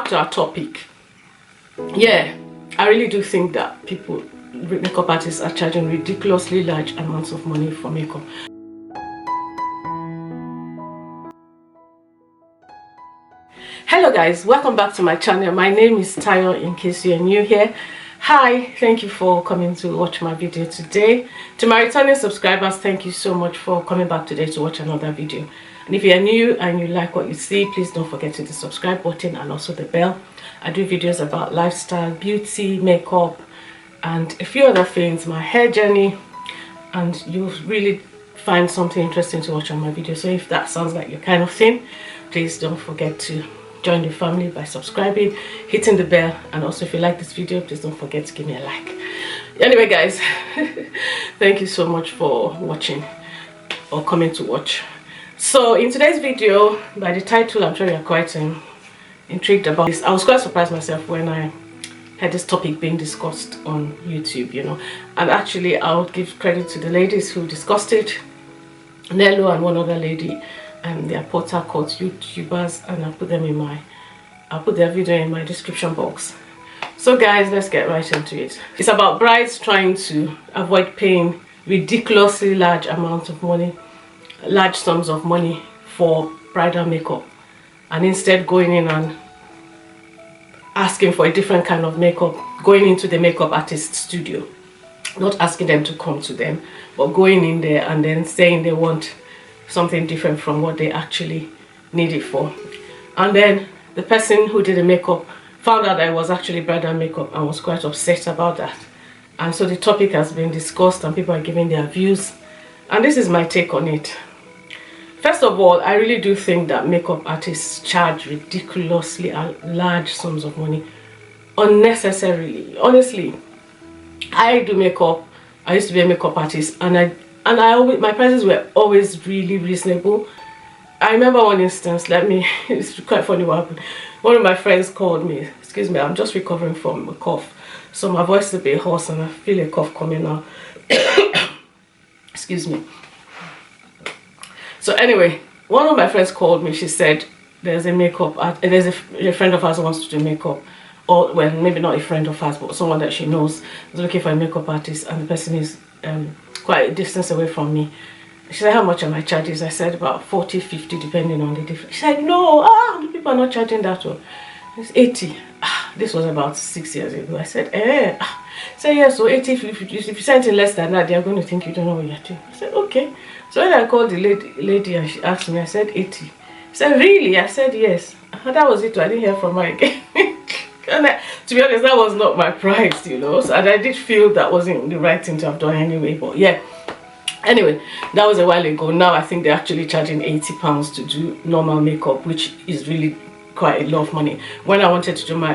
back to our topic. Yeah, I really do think that makeup artists are charging ridiculously large amounts of money for makeup. Hello guys, welcome back to my channel. My name is Tayo, in case you're new here. Hi, thank you for coming to watch my video today. To my returning subscribers, thank you so much for coming back today to watch another video. And if you're new and you like what you see, please don't forget to hit the subscribe button and also the bell. I do videos about lifestyle, beauty, makeup, and a few other things, my hair journey, and you'll really find something interesting to watch on my video. So if that sounds like your kind of thing, please don't forget to join the family by subscribing, hitting the bell, and also if you like this video, please don't forget to give me a like. Anyway guys, thank you so much for watching or coming to watch. So in today's video, by the title, I'm sure you're quite intrigued about this. I was quite surprised myself when I had this topic being discussed on YouTube, you know, and actually I would give credit to the ladies who discussed it, Nello and one other lady, and they're Port Harcourt YouTubers, and I'll put their video in my description box. So guys, let's get right into it. It's about brides trying to avoid paying ridiculously large amounts of money, large sums of money for bridal makeup, and instead going in and asking for a different kind of makeup, going into the makeup artist studio, not asking them to come to them, but going in there and then saying they want something different from what they actually need it for. And then the person who did the makeup found out that it was actually bridal makeup and was quite upset about that. And so the topic has been discussed and people are giving their views, and this is my take on it. First of all, I really do think that makeup artists charge ridiculously large sums of money unnecessarily. Honestly, I do makeup. I used to be a makeup artist, and I always, my prices were always really reasonable. I remember one instance, it's quite funny what happened. One of my friends called me, excuse me, I'm just recovering from a cough, so my voice is a bit hoarse and I feel a cough coming now. Excuse me. So anyway, one of my friends called me. She said there's a friend of ours who wants to do makeup, or well, maybe not a friend of ours, but someone that she knows is looking for a makeup artist, and the person is quite a distance away from me. She said, how much are my charges? I said about 40, 50 depending on the difference. She said, no, the people are not charging that one. It's 80. This was about 6 years ago. I said, so yeah, so 80, if you say anything less than that, they're going to think you don't know what you're doing. I said, okay. So when I called the lady and she asked me, I said 80. She said, really? I said, yes. And that was it. I didn't hear from her again. To be honest, that was not my price, you know. So, and I did feel that wasn't the right thing to have done anyway. But yeah. Anyway, that was a while ago. Now I think they're actually charging £80 to do normal makeup, which is really quite a lot of money. When I wanted to do my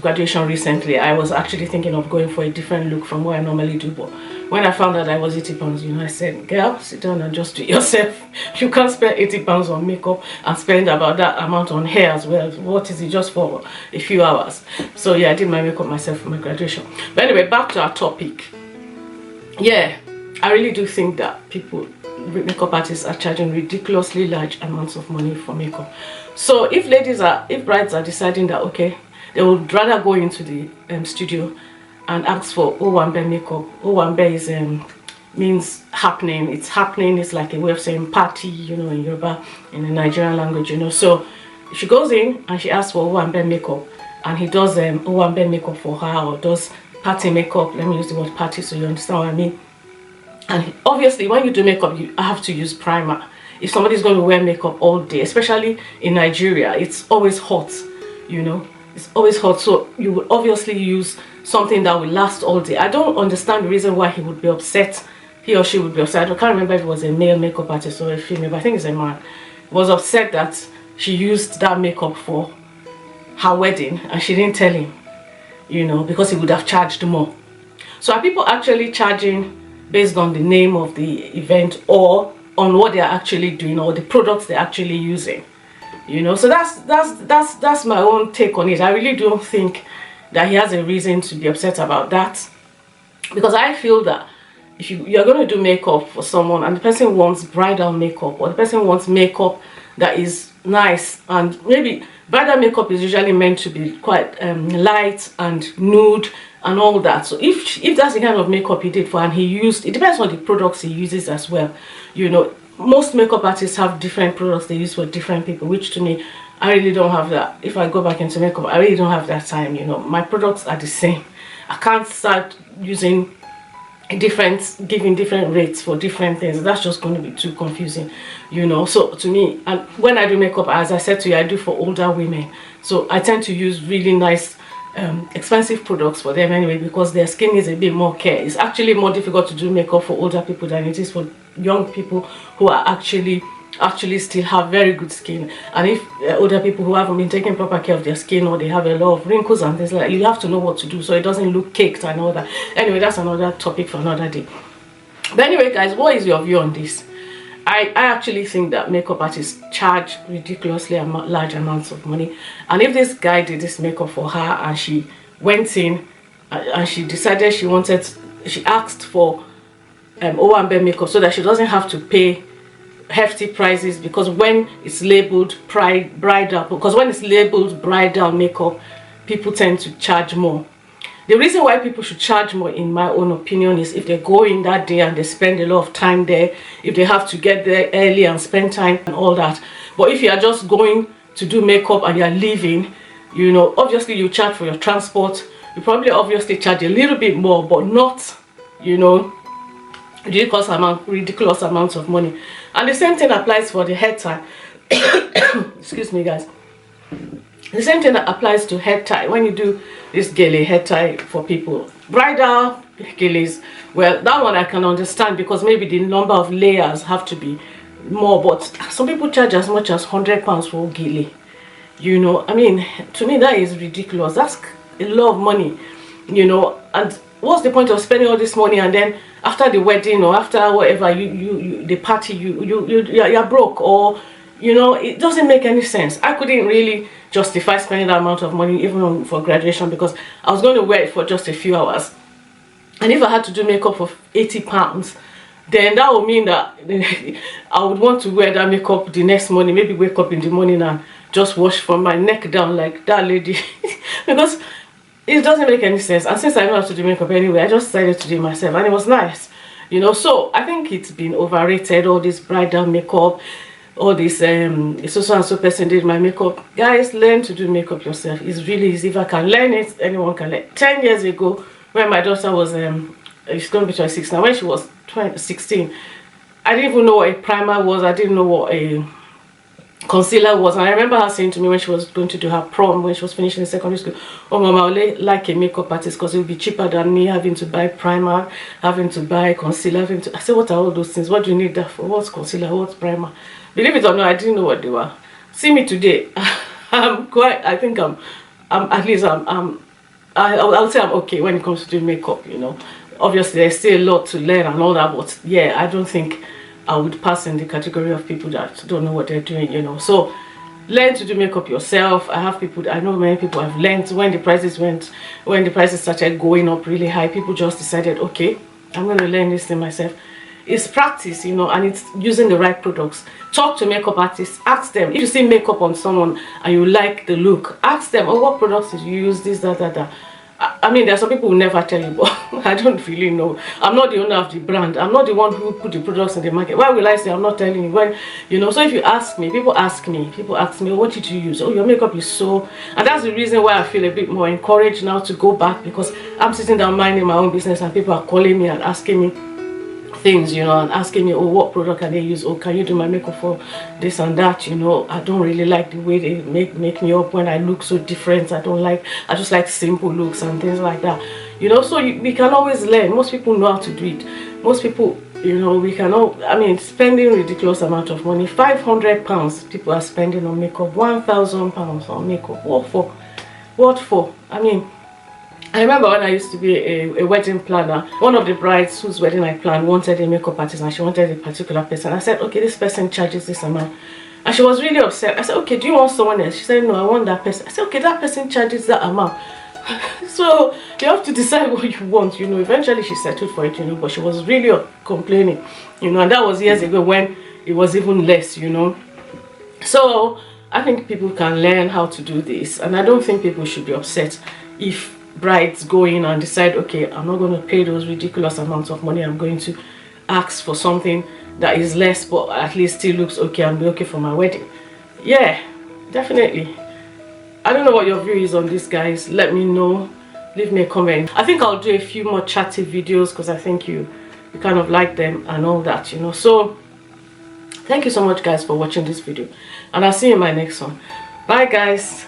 graduation recently, I was actually thinking of going for a different look from what I normally do, but when I found out that I was £80, you know, I said, girl, sit down and just do it yourself. You can't spend £80 on makeup and spend about that amount on hair as well. What is it, just for a few hours? So yeah, I did my makeup myself for my graduation. But anyway, back to our topic. Yeah, I really do think that makeup artists are charging ridiculously large amounts of money for makeup. So if brides are deciding that, okay, they would rather go into the studio and ask for Owambe makeup. Owambe is means happening. It's happening. It's like a way of saying party, you know, in Yoruba, in the Nigerian language, you know. So she goes in and she asks for Owambe makeup, and he does Owambe makeup for her, or does party makeup. Let me use the word party so you understand what I mean. And obviously, when you do makeup, you have to use primer. If somebody's going to wear makeup all day, especially in Nigeria, it's always hot, you know. It's always hot, so you would obviously use something that will last all day. I don't understand the reason why he would be upset. He or she would be upset. I can't remember if it was a male makeup artist or a female, but I think it's a man. He was upset that she used that makeup for her wedding and she didn't tell him, you know, because he would have charged more. So are people actually charging based on the name of the event or on what they're actually doing or the products they're actually using? You know, so that's my own take on it. I really don't think that he has a reason to be upset about that, because I feel that if you're going to do makeup for someone and the person wants bridal makeup, or the person wants makeup that is nice, and maybe bridal makeup is usually meant to be quite light and nude and all that. So if that's the kind of makeup he did for, and he used, it depends on the products he uses as well. You know, most makeup artists have different products they use for different people, which to me, I really don't have that. If I go back into makeup, I really don't have that time. You know, my products are the same. I can't start using giving different rates for different things. That's just going to be too confusing, you know. So to me, and when I do makeup, as I said to you, I do for older women, so I tend to use really nice expensive products for them anyway, because their skin needs a bit more care. It's actually more difficult to do makeup for older people than it is for young people who are actually still have very good skin. And if older people who haven't been taking proper care of their skin, or they have a lot of wrinkles and things like that, you have to know what to do so it doesn't look caked and all that. Anyway, that's another topic for another day. But anyway, guys, what is your view on this? I actually think that makeup artists charge ridiculously large amounts of money. And if this guy did this makeup for her, and she went in and she decided she asked for Owambe makeup so that she doesn't have to pay hefty prices, because when it's labeled bridal makeup, people tend to charge more. The reason why people should charge more, in my own opinion, is if they go in that day and they spend a lot of time there, if they have to get there early and spend time and all that. But if you are just going to do makeup and you are leaving, you know, obviously you charge for your transport. You probably obviously charge a little bit more, but not, you know, ridiculous amounts of money. And the same thing applies for the head tie. Excuse me, guys. The same thing that applies to head tie. When you do this gele head tie for people, bridal geles, well, that one I can understand, because maybe the number of layers have to be more. But some people charge as much as £100 for gele. You know, I mean, to me that is ridiculous. That's a lot of money, you know. And what's the point of spending all this money, and then after the wedding or after whatever the party, you're broke, or you know, it doesn't make any sense. I couldn't really justify spending that amount of money even for graduation, because I was going to wear it for just a few hours. And if I had to do makeup for £80, then that would mean that I would want to wear that makeup the next morning, maybe wake up in the morning and just wash from my neck down like that lady. Because it doesn't make any sense. And since I know how to do makeup anyway, I just decided to do it myself, and it was nice, you know. So I think it's been overrated, all this bridal makeup, all this so and so person did my makeup. Guys, learn to do makeup yourself. It's really easy. If I can learn it, anyone can learn. 10 years ago, when my daughter was she's going to be 26 now, when she was 16, I didn't even know what a primer was. I didn't know what a concealer was. And I remember her saying to me when she was going to do her prom, when she was finishing secondary school, "Oh mama, I would like a makeup artist because it would be cheaper than me having to buy primer, having to buy concealer, I said, what are all those things? What do you need that for? What's concealer? What's primer?" Believe it or not, I didn't know what they were. See me today. I think I would say I'm okay when it comes to doing makeup, you know. Obviously there's still a lot to learn and all that, but yeah, I don't think I would pass in the category of people that don't know what they're doing, you know. So learn to do makeup yourself. I know many people have learned when the prices started going up really high. People just decided, okay, I'm going to learn this thing myself. It's practice, you know, and it's using the right products. Talk to makeup artists, ask them. If you see makeup on someone and you like the look, ask them, oh, what products did you use, this, that. I mean, there are some people who never tell you, but I don't really know. I'm not the owner of the brand. I'm not the one who put the products in the market. Why will I say I'm not telling you? When, you know, so if you ask me, people ask me, oh, what did you use? Oh, your makeup is so... And that's the reason why I feel a bit more encouraged now to go back, because I'm sitting down minding my own business and people are calling me and asking me things, you know, and asking me, oh, what product can they use? Oh, can you do my makeup for this and that? You know, I don't really like the way they make me up when I look so different. I just like simple looks and things like that, you know. So we can always learn. Most people know how to do it. Most people, you know, we can all, I mean, spending ridiculous amount of money. £500 people are spending on makeup, £1,000 on makeup. What for? I mean, I remember when I used to be a wedding planner, one of the brides whose wedding I planned wanted a makeup artist, and she wanted a particular person. I said, okay, this person charges this amount. And she was really upset. I said, okay, do you want someone else? She said, no, I want that person. I said, okay, that person charges that amount. So you have to decide what you want, you know. Eventually she settled for it, you know, but she was really complaining, you know, and that was years ago when it was even less, you know. So I think people can learn how to do this, and I don't think people should be upset if brides go in and decide, okay, I'm not going to pay those ridiculous amounts of money, I'm going to ask for something that is less but at least still looks okay and be okay for my wedding. Yeah, definitely. I don't know what your view is on this, guys. Let me know, leave me a comment. I think I'll do a few more chatty videos because I think you kind of like them and all that, you know. So thank you so much, guys, for watching this video, and I'll see you in my next one. Bye, guys.